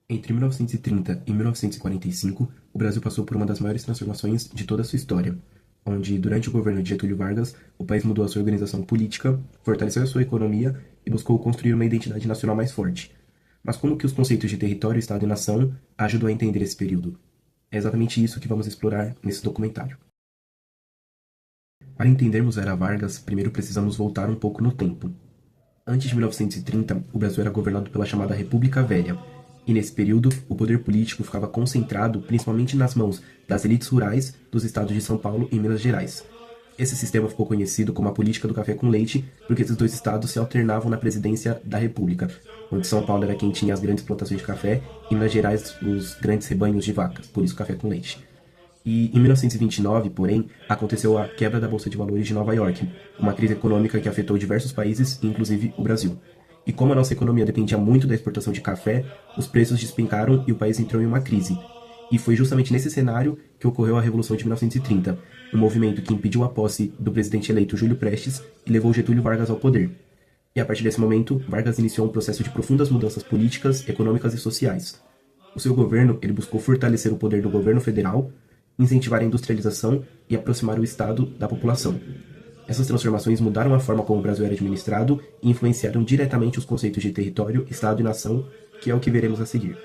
Entre 1930 e 1945, o Brasil passou por uma das maiores transformações de toda a sua história, onde, durante o governo de Getúlio Vargas, o país mudou a sua organização política, fortaleceu a sua economia e buscou construir uma identidade nacional mais forte. Mas como que os conceitos de território, Estado e nação ajudam a entender esse período? É exatamente isso que vamos explorar nesse documentário. Para entendermos a Era Vargas, primeiro precisamos voltar um pouco no tempo. Antes de 1930, o Brasil era governado pela chamada República Velha, e nesse período o poder político ficava concentrado principalmente nas mãos das elites rurais dos estados de São Paulo e Minas Gerais. Esse sistema ficou conhecido como a política do café com leite, porque esses dois estados se alternavam na presidência da República, onde São Paulo era quem tinha as grandes plantações de café e Minas Gerais os grandes rebanhos de vacas, por isso café com leite. E em 1929, porém, aconteceu a quebra da Bolsa de Valores de Nova York, uma crise econômica que afetou diversos países, inclusive o Brasil. E como a nossa economia dependia muito da exportação de café, os preços despencaram e o país entrou em uma crise. E foi justamente nesse cenário que ocorreu a Revolução de 1930, um movimento que impediu a posse do presidente eleito Júlio Prestes e levou Getúlio Vargas ao poder. E a partir desse momento, Vargas iniciou um processo de profundas mudanças políticas, econômicas e sociais. O seu governo ele buscou fortalecer o poder do governo federal, incentivar a industrialização e aproximar o Estado da população. Essas transformações mudaram a forma como o Brasil era administrado e influenciaram diretamente os conceitos de território, Estado e nação, que é o que veremos a seguir.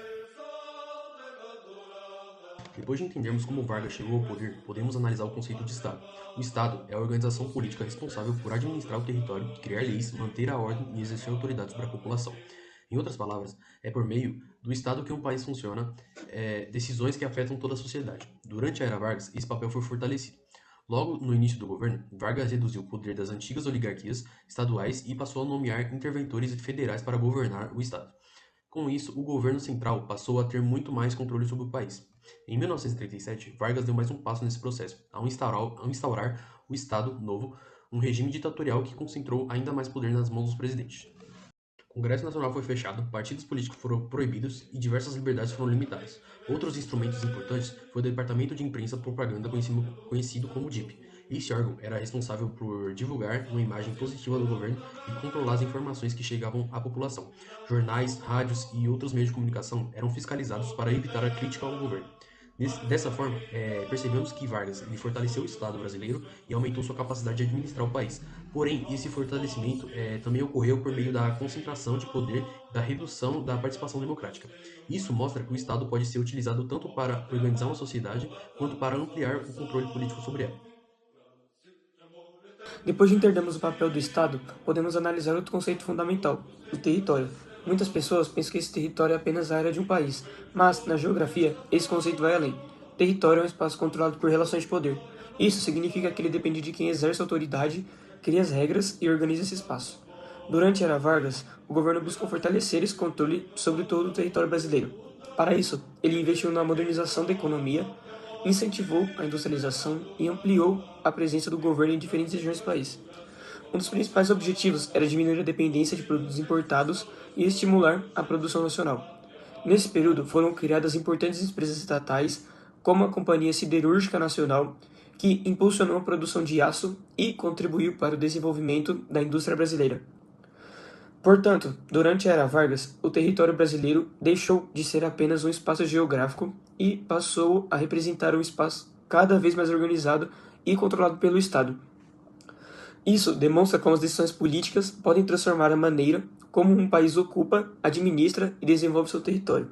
Depois de entendermos como Vargas chegou ao poder, podemos analisar o conceito de Estado. O Estado é a organização política responsável por administrar o território, criar leis, manter a ordem e exercer autoridade sobre a população. Em outras palavras, é por meio do Estado que um país funciona, decisões que afetam toda a sociedade. Durante a era Vargas, esse papel foi fortalecido. Logo no início do governo, Vargas reduziu o poder das antigas oligarquias estaduais e passou a nomear interventores federais para governar o Estado. Com isso, o governo central passou a ter muito mais controle sobre o país. Em 1937, Vargas deu mais um passo nesse processo, ao instaurar o Estado Novo, um regime ditatorial que concentrou ainda mais poder nas mãos dos presidentes. O Congresso Nacional foi fechado, partidos políticos foram proibidos e diversas liberdades foram limitadas. Outros instrumentos importantes foi o Departamento de Imprensa e Propaganda, conhecido como DIP. Este órgão era responsável por divulgar uma imagem positiva do governo e controlar as informações que chegavam à população. Jornais, rádios e outros meios de comunicação eram fiscalizados para evitar a crítica ao governo. Dessa forma, percebemos que Vargas ele fortaleceu o Estado brasileiro e aumentou sua capacidade de administrar o país. Porém, esse fortalecimento também ocorreu por meio da concentração de poder e da redução da participação democrática. Isso mostra que o Estado pode ser utilizado tanto para organizar uma sociedade quanto para ampliar o controle político sobre ela. Depois de entendermos o papel do Estado, podemos analisar outro conceito fundamental, o território. Muitas pessoas pensam que esse território é apenas a área de um país, mas, na geografia, esse conceito vai além. Território é um espaço controlado por relações de poder. Isso significa que ele depende de quem exerce autoridade, cria as regras e organiza esse espaço. Durante a Era Vargas, o governo buscou fortalecer esse controle sobre todo o território brasileiro. Para isso, ele investiu na modernização da economia, incentivou a industrialização e ampliou a presença do governo em diferentes regiões do país. Um dos principais objetivos era diminuir a dependência de produtos importados e estimular a produção nacional. Nesse período foram criadas importantes empresas estatais, como a Companhia Siderúrgica Nacional, que impulsionou a produção de aço e contribuiu para o desenvolvimento da indústria brasileira. Portanto, durante a Era Vargas, o território brasileiro deixou de ser apenas um espaço geográfico e passou a representar um espaço cada vez mais organizado e controlado pelo Estado. Isso demonstra como as decisões políticas podem transformar a maneira como um país ocupa, administra e desenvolve seu território.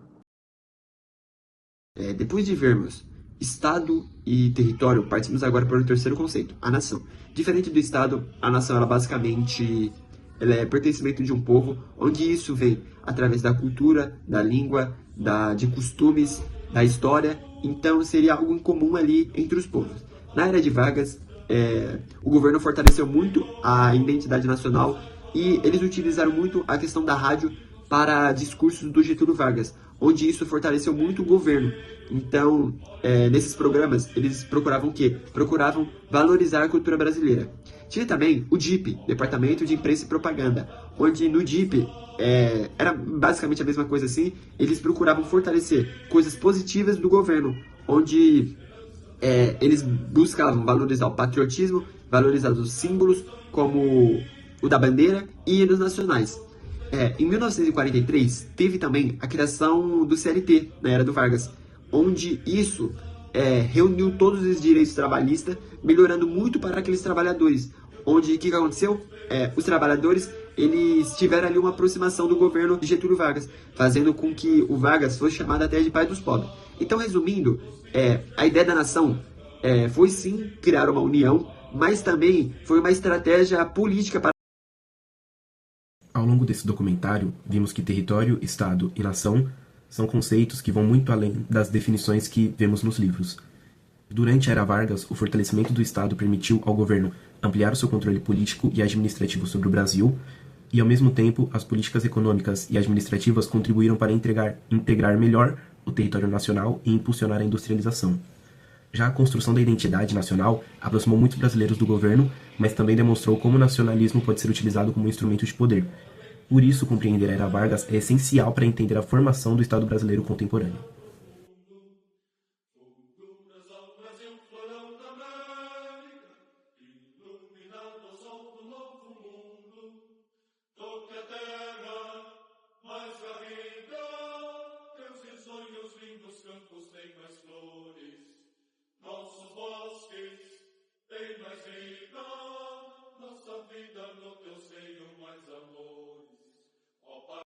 Depois de vermos Estado e território, partimos agora para o terceiro conceito, a nação. Diferente do Estado, a nação ela é pertencimento de um povo, onde isso vem através da cultura, da língua, de costumes, da história. Então seria algo em comum ali entre os povos. Na era de Vargas, o governo fortaleceu muito a identidade nacional e eles utilizaram muito a questão da rádio para discursos do Getúlio Vargas, onde isso fortaleceu muito o governo. Então, nesses programas, eles procuravam o quê? Procuravam valorizar a cultura brasileira. Tinha também o DIP, Departamento de Imprensa e Propaganda, onde no DIP era basicamente a mesma coisa assim, eles procuravam fortalecer coisas positivas do governo, onde eles buscavam valorizar o patriotismo, valorizar os símbolos, como o da bandeira e hinos nacionais. Em 1943, teve também a criação do CLT, na era do Vargas, onde isso reuniu todos os direitos trabalhistas, melhorando muito para aqueles trabalhadores. Onde o que aconteceu? Os trabalhadores eles tiveram ali uma aproximação do governo de Getúlio Vargas, fazendo com que o Vargas fosse chamado até de pai dos pobres. Então, resumindo, a ideia da nação foi sim criar uma união, mas também foi uma estratégia política para... Ao longo desse documentário, vimos que território, Estado e nação são conceitos que vão muito além das definições que vemos nos livros. Durante a era Vargas, o fortalecimento do Estado permitiu ao governo ampliar o seu controle político e administrativo sobre o Brasil, e ao mesmo tempo, as políticas econômicas e administrativas contribuíram para integrar melhor o território nacional e impulsionar a industrialização. Já a construção da identidade nacional aproximou muitos brasileiros do governo, mas também demonstrou como o nacionalismo pode ser utilizado como instrumento de poder. Por isso, compreender a era Vargas é essencial para entender a formação do Estado brasileiro contemporâneo.